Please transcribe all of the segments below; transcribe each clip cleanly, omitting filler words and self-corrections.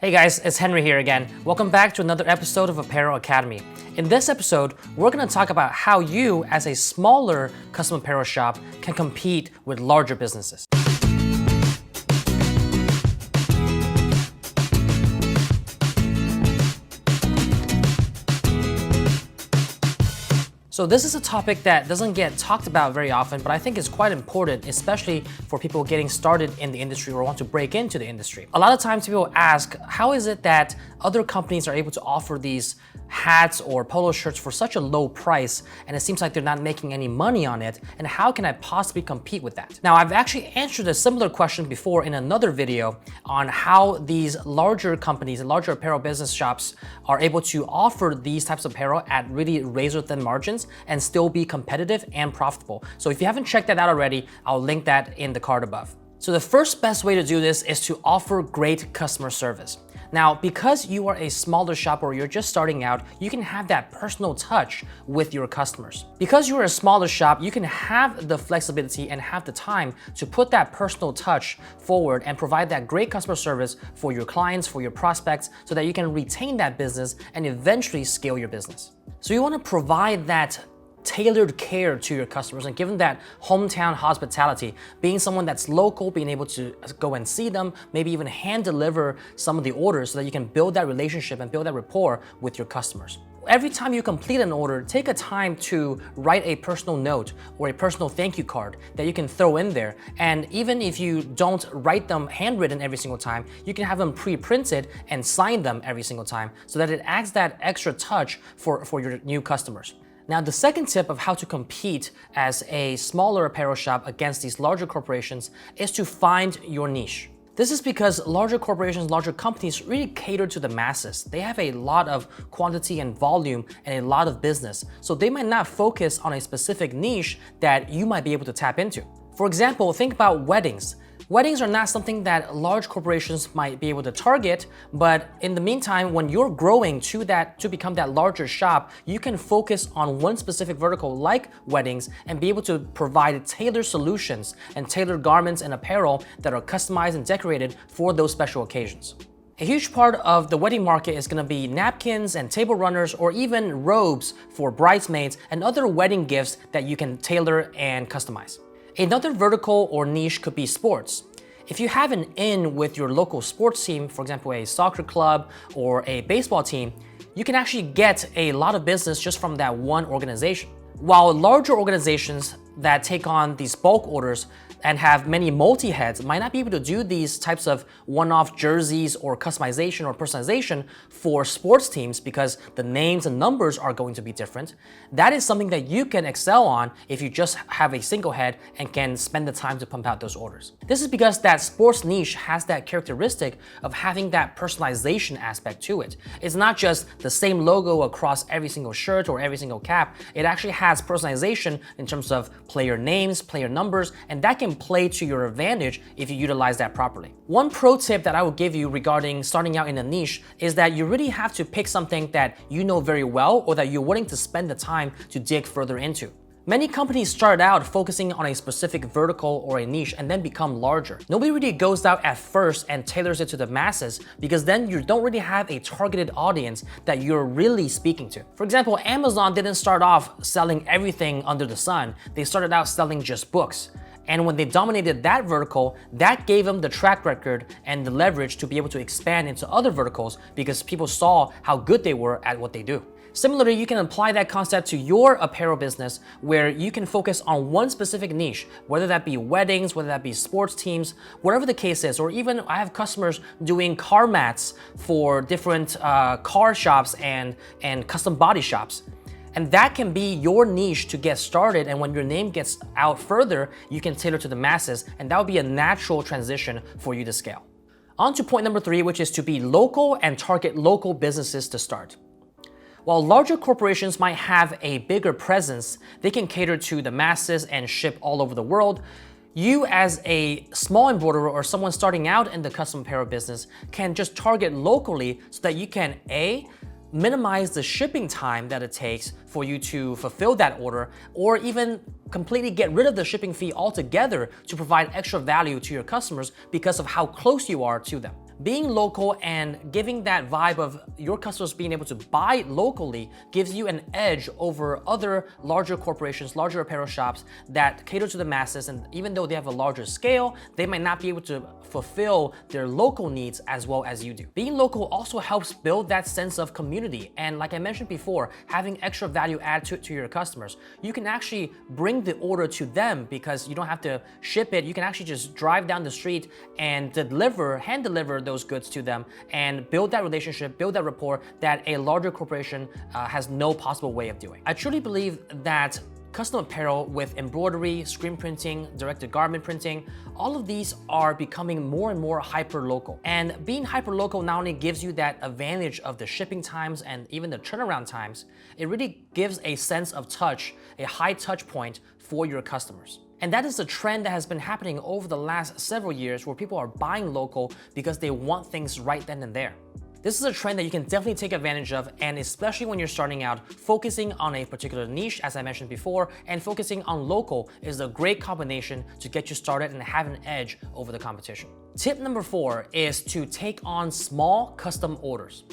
Hey guys, it's Henry here again. Welcome back to another episode of Apparel Academy. In this episode, we're going to talk about how you, as a smaller custom apparel shop, can compete with larger businesses. So this is a topic that doesn't get talked about very often, but I think is quite important, especially for people getting started in the industry or want to break into the industry. A lot of times people ask, how is it that other companies are able to offer these hats or polo shirts for such a low price, and it seems like they're not making any money on it, and how can I possibly compete with that? Now, I've actually answered a similar question before in another video on how these larger companies and larger apparel business shops are able to offer these types of apparel at really razor-thin margins and still be competitive and profitable. So if you haven't checked that out already, I'll link that in the card above. So the first best way to do this is to offer great customer service. Now, because you are a smaller shop or you're just starting out, you can have that personal touch with your customers. Because you're a smaller shop, you can have the flexibility and have the time to put that personal touch forward and provide that great customer service for your clients, for your prospects, so that you can retain that business and eventually scale your business. So you want to provide that tailored care to your customers and give them that hometown hospitality, being someone that's local, being able to go and see them, maybe even hand deliver some of the orders so that you can build that relationship and build that rapport with your customers. Every time you complete an order, take a time to write a personal note or a personal thank you card that you can throw in there. And even if you don't write them handwritten every single time, you can have them pre-printed and sign them every single time so that it adds that extra touch for your new customers. Now, the second tip of how to compete as a smaller apparel shop against these larger corporations is to find your niche. This is because larger corporations, larger companies really cater to the masses. They have a lot of quantity and volume and a lot of business, so they might not focus on a specific niche that you might be able to tap into. For example, think about weddings. Weddings are not something that large corporations might be able to target, but in the meantime, when you're growing to become that larger shop, you can focus on one specific vertical like weddings and be able to provide tailored solutions and tailored garments and apparel that are customized and decorated for those special occasions. A huge part of the wedding market is going to be napkins and table runners or even robes for bridesmaids and other wedding gifts that you can tailor and customize. Another vertical or niche could be sports. If you have an in with your local sports team, for example, a soccer club or a baseball team, you can actually get a lot of business just from that one organization. While larger organizations that take on these bulk orders and have many multi-heads might not be able to do these types of one-off jerseys or customization or personalization for sports teams because the names and numbers are going to be different. That is something that you can excel on if you just have a single head and can spend the time to pump out those orders. This is because that sports niche has that characteristic of having that personalization aspect to it. It's not just the same logo across every single shirt or every single cap. It actually has personalization in terms of player names, player numbers, and that can play to your advantage if you utilize that properly. One pro tip that I would give you regarding starting out in a niche is that you really have to pick something that you know very well or that you're willing to spend the time to dig further into. Many companies start out focusing on a specific vertical or a niche and then become larger. Nobody really goes out at first and tailors it to the masses because then you don't really have a targeted audience that you're really speaking to. For example, Amazon didn't start off selling everything under the sun. They started out selling just books. And when they dominated that vertical, that gave them the track record and the leverage to be able to expand into other verticals because people saw how good they were at what they do. Similarly, you can apply that concept to your apparel business where you can focus on one specific niche, whether that be weddings, whether that be sports teams, whatever the case is, or even I have customers doing car mats for different car shops and custom body shops. And that can be your niche to get started, and when your name gets out further, you can tailor to the masses, and that would be a natural transition for you to scale. On to point number 3, which is to be local and target local businesses to start. While larger corporations might have a bigger presence, they can cater to the masses and ship all over the world. You as a small embroiderer or someone starting out in the custom apparel business can just target locally so that you can A, minimize the shipping time that it takes for you to fulfill that order, or even completely get rid of the shipping fee altogether to provide extra value to your customers because of how close you are to them. Being local and giving that vibe of your customers being able to buy locally gives you an edge over other larger corporations, larger apparel shops that cater to the masses, and even though they have a larger scale, they might not be able to fulfill their local needs as well as you do. Being local also helps build that sense of community, and like I mentioned before, having extra value add to your customers. You can actually bring the order to them because you don't have to ship it. You can actually just drive down the street and hand deliver those goods to them and build that relationship, build that rapport that a larger corporation has no possible way of doing. I truly believe that custom apparel with embroidery, screen printing, direct-to-garment printing, all of these are becoming more and more hyper-local. And being hyper-local not only gives you that advantage of the shipping times and even the turnaround times, it really gives a sense of touch, a high touch point for your customers. And that is a trend that has been happening over the last several years where people are buying local because they want things right then and there. This is a trend that you can definitely take advantage of, and especially when you're starting out, focusing on a particular niche, as I mentioned before, and focusing on local is a great combination to get you started and have an edge over the competition. Tip number 4 is to take on small custom orders.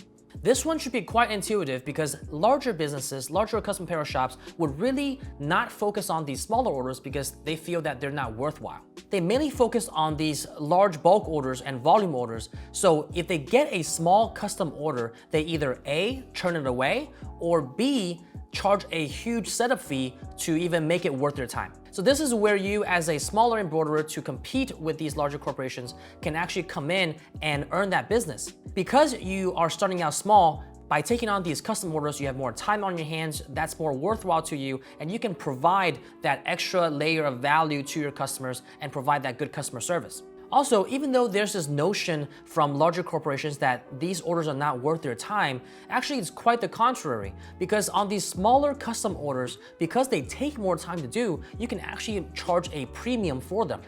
This one should be quite intuitive because larger businesses, larger custom apparel shops would really not focus on these smaller orders because they feel that they're not worthwhile. They mainly focus on these large bulk orders and volume orders. So if they get a small custom order, they either A, turn it away, or B, charge a huge setup fee to even make it worth their time. So this is where you, as a smaller embroiderer, to compete with these larger corporations, can actually come in and earn that business. Because you are starting out small, by taking on these custom orders, you have more time on your hands, that's more worthwhile to you, and you can provide that extra layer of value to your customers and provide that good customer service. Also, even though there's this notion from larger corporations that these orders are not worth their time, actually it's quite the contrary. Because on these smaller custom orders, because they take more time to do, you can actually charge a premium for them.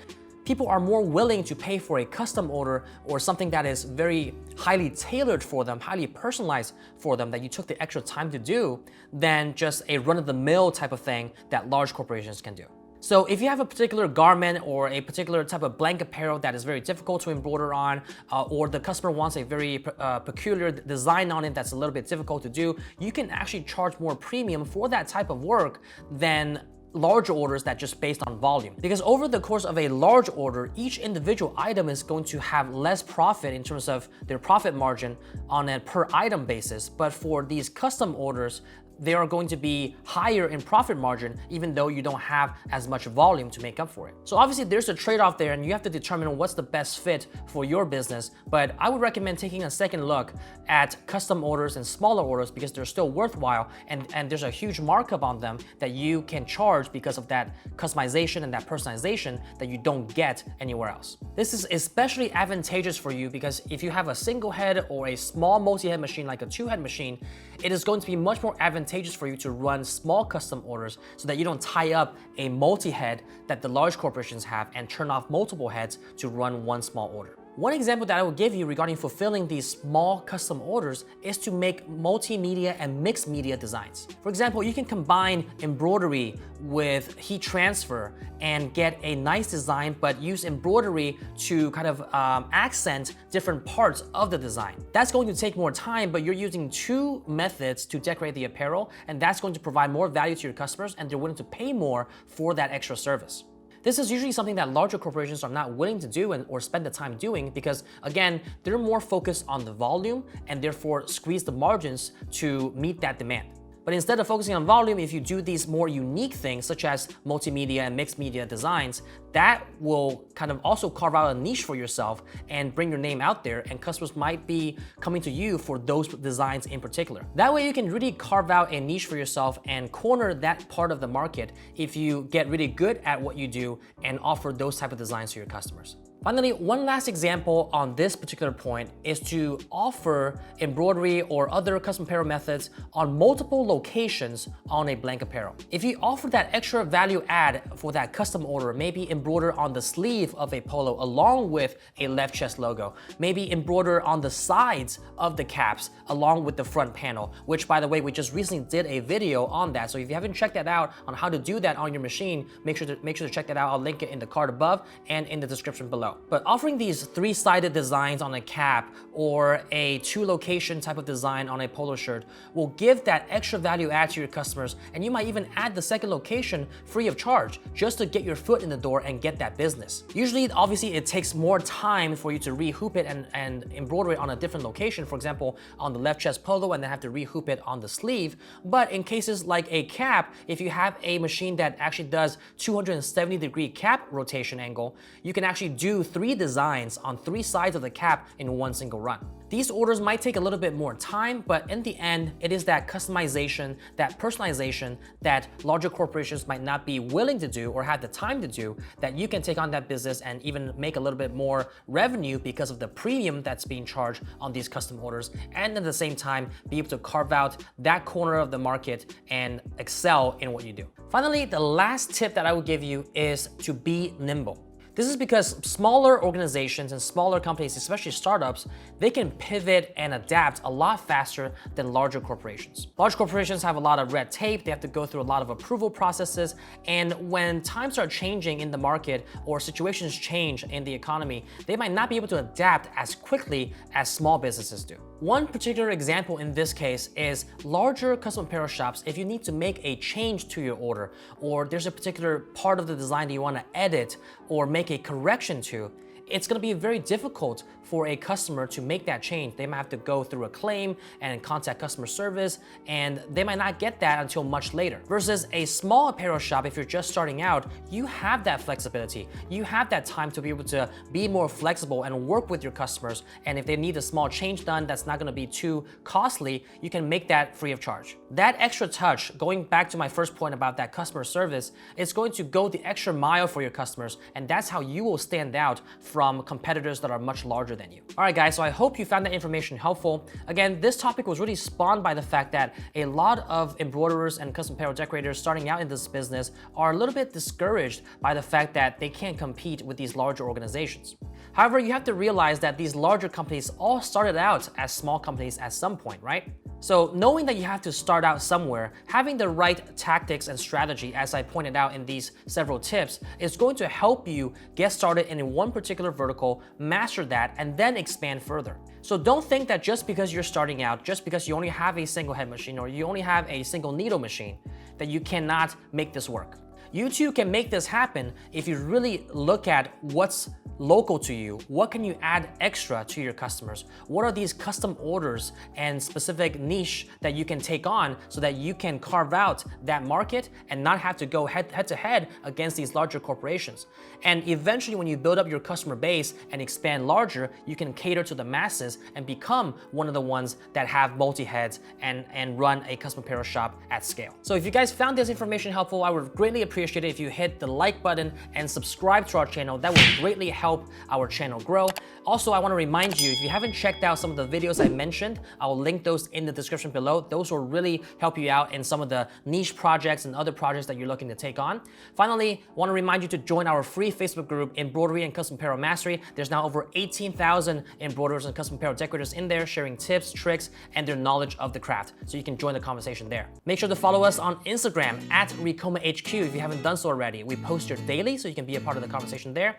People are more willing to pay for a custom order or something that is very highly tailored for them, highly personalized for them, that you took the extra time to do, than just a run-of-the-mill type of thing that large corporations can do. So if you have a particular garment or a particular type of blank apparel that is very difficult to embroider on, or the customer wants a very peculiar design on it that's a little bit difficult to do, you can actually charge more premium for that type of work than larger orders that just based on volume. Because over the course of a large order, each individual item is going to have less profit in terms of their profit margin on a per item basis. But for these custom orders, they are going to be higher in profit margin even though you don't have as much volume to make up for it. So obviously there's a trade-off there and you have to determine what's the best fit for your business, but I would recommend taking a second look at custom orders and smaller orders because they're still worthwhile and there's a huge markup on them that you can charge because of that customization and that personalization that you don't get anywhere else. This is especially advantageous for you because if you have a single head or a small multi-head machine like a 2-head machine, it is going to be much more advantageous for you to run small custom orders so that you don't tie up a multi-head that the large corporations have and turn off multiple heads to run one small order. One example that I will give you regarding fulfilling these small custom orders is to make multimedia and mixed media designs. For example, you can combine embroidery with heat transfer and get a nice design, but use embroidery to kind of accent different parts of the design. That's going to take more time, but you're using 2 methods to decorate the apparel, and that's going to provide more value to your customers, and they're willing to pay more for that extra service. This is usually something that larger corporations are not willing to do or spend the time doing because, again, they're more focused on the volume and therefore squeeze the margins to meet that demand. But instead of focusing on volume, if you do these more unique things such as multimedia and mixed media designs, that will kind of also carve out a niche for yourself and bring your name out there, and customers might be coming to you for those designs in particular. That way you can really carve out a niche for yourself and corner that part of the market if you get really good at what you do and offer those type of designs to your customers. Finally, one last example on this particular point is to offer embroidery or other custom apparel methods on multiple locations on a blank apparel. If you offer that extra value add for that custom order, maybe embroider on the sleeve of a polo along with a left chest logo, maybe embroider on the sides of the caps along with the front panel, which by the way, we just recently did a video on that. So if you haven't checked that out on how to do that on your machine, make sure to check that out. I'll link it in the card above and in the description below. well. But offering these 3-sided designs on a cap or a 2-location type of design on a polo shirt will give that extra value add to your customers, and you might even add the 2nd location free of charge just to get your foot in the door and get that business. Usually, obviously, it takes more time for you to rehoop it and embroider it on a different location, for example, on the left chest polo, and then have to rehoop it on the sleeve. But in cases like a cap, if you have a machine that actually does 270-degree cap rotation angle, you can actually do 3 designs on 3 sides of the cap in one single run. These orders might take a little bit more time, but in the end, it is that customization, that personalization that larger corporations might not be willing to do or have the time to do, that you can take on that business and even make a little bit more revenue because of the premium that's being charged on these custom orders, and at the same time, be able to carve out that corner of the market and excel in what you do. Finally, the last tip that I would give you is to be nimble. This is because smaller organizations and smaller companies, especially startups, they can pivot and adapt a lot faster than larger corporations. Large corporations have a lot of red tape, they have to go through a lot of approval processes, and when times are changing in the market or situations change in the economy, they might not be able to adapt as quickly as small businesses do. One particular example in this case is larger custom apparel shops. If you need to make a change to your order, or there's a particular part of the design that you want to edit or make a correction to, it's going to be very difficult for a customer to make that change. They might have to go through a claim and contact customer service, and they might not get that until much later. Versus a small apparel shop, if you're just starting out, you have that flexibility. You have that time to be able to be more flexible and work with your customers, and if they need a small change done that's not going to be too costly, you can make that free of charge. That extra touch, going back to my first point about that customer service, is going to go the extra mile for your customers, and that's how you will stand out from competitors that are much larger than you. All right, guys, so I hope you found that information helpful. Again, this topic was really spawned by the fact that a lot of embroiderers and custom apparel decorators starting out in this business are a little bit discouraged by the fact that they can't compete with these larger organizations. However, you have to realize that these larger companies all started out as small companies at some point, right? So knowing that you have to start out somewhere, having the right tactics and strategy, as I pointed out in these several tips, is going to help you get started in one particular vertical, master that, and then expand further. So don't think that just because you're starting out, just because you only have a single head machine or you only have a single needle machine, that you cannot make this work. You too can make this happen if you really look at what's local to you. What can you add extra to your customers? What are these custom orders and specific niche that you can take on so that you can carve out that market and not have to go head to head against these larger corporations? And eventually, when you build up your customer base and expand larger, you can cater to the masses and become one of the ones that have multi-heads and run a custom apparel shop at scale. So if you guys found this information helpful, I would greatly appreciate it if you hit the like button and subscribe to our channel. That would greatly help our channel grow. Also, I want to remind you, if you haven't checked out some of the videos I mentioned, I'll link those in the description below. Those will really help you out in some of the niche projects and other projects that you're looking to take on. Finally, I want to remind you to join our free Facebook group, Embroidery and Custom Apparel Mastery. There's now over 18,000 embroiderers and custom apparel decorators in there sharing tips, tricks, and their knowledge of the craft, so you can join the conversation there. Make sure to follow us on Instagram at Ricoma HQ if you haven't done so already. We post here daily, so you can be a part of the conversation there.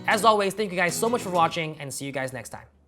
As always, thank you guys so much for watching, and see you guys next time.